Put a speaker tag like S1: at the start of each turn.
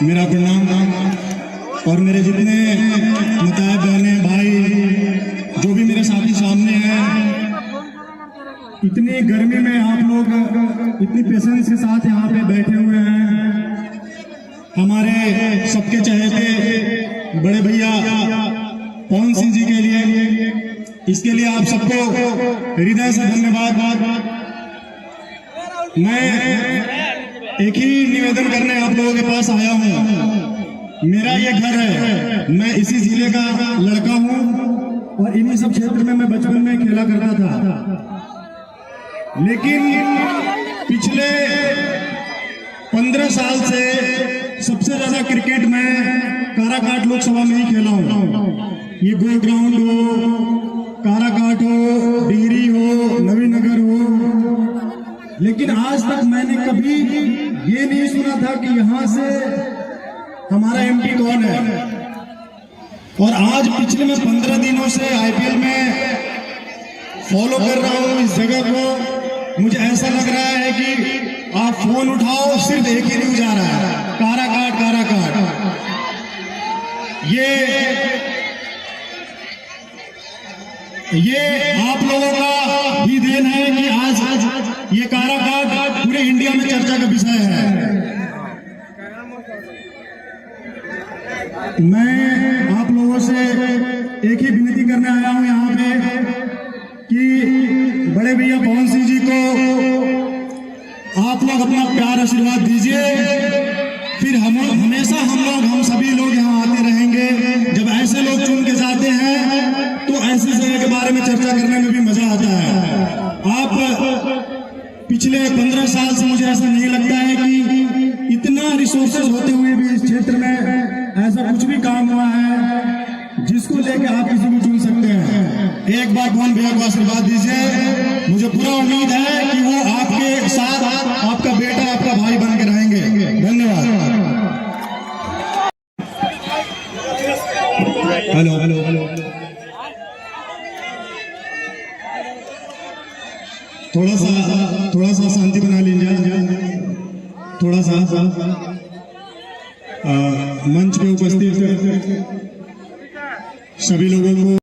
S1: मेरा प्रणाम। और मेरे जितने मुताबिक बहने भाई जो भी मेरे साथी सामने हैं, इतनी गर्मी में आप लोग इतनी पेशेंस के साथ यहाँ पे बैठे हुए हैं। हमारे सबके चहेते बड़े भैया पवन सिंह जी के लिए, इसके लिए आप सबको हृदय से धन्यवाद। मैं एक ही निवेदन करने आप लोगों के पास आया हूँ। मेरा ये घर है, मैं इसी जिले का लड़का हूँ और इन्हीं सब क्षेत्र में मैं बचपन में खेला करता था। लेकिन पिछले 15 साल से सबसे ज्यादा क्रिकेट मैं काराकाट लोकसभा में ही खेला हूँ। ये गोल ग्राउंड हो, काराकाट हो, डिहरी हो, नवीनगर हो, लेकिन आज तक मैंने कभी ये नहीं सुना था कि यहाँ से हमारा एमपी कौन है। और आज पिछले मैं 15 दिनों से आईपीएल में फॉलो कर रहा हूँ इस जगह को। मुझे ऐसा लग रहा है कि आप फोन उठाओ, सिर्फ एक ही न्यूज आ रहा है, काराकाट काराकाट। ये आप लोगों का ही देन है कि आज ये काराकाट पूरे इंडिया में चर्चा का विषय है। मैं आप लोगों से एक ही विनती करने आया हूं यहाँ पे कि बड़े भैया पवन सिंह जी को आप लोग अपना प्यार आशीर्वाद दीजिए। फिर हमेशा हम सभी लोग यहाँ आते रहेंगे। जब ऐसे लोग चुन के जाते हैं तो ऐसी जगह के बारे में चर्चा करने में भी मजा आता है। आप पिछले 15 साल से मुझे ऐसा नहीं लगता है कि इतना रिसोर्सेज होते हुए भी इस क्षेत्र में ऐसा कुछ भी काम हुआ है जिसको लेकर आप किसी को चुन सकते हैं। एक बार पवन भैया को आशीर्वाद दीजिए। मुझे पूरा उम्मीद है कि वो आपके साथ आपका बेटा, आपका भाई बन के रहेंगे। धन्यवाद। हेलो हेलो हेलो, थोड़ा सा शांति बना लीजिए। थोड़ा सा मंच पे उपस्थित सभी लोगों को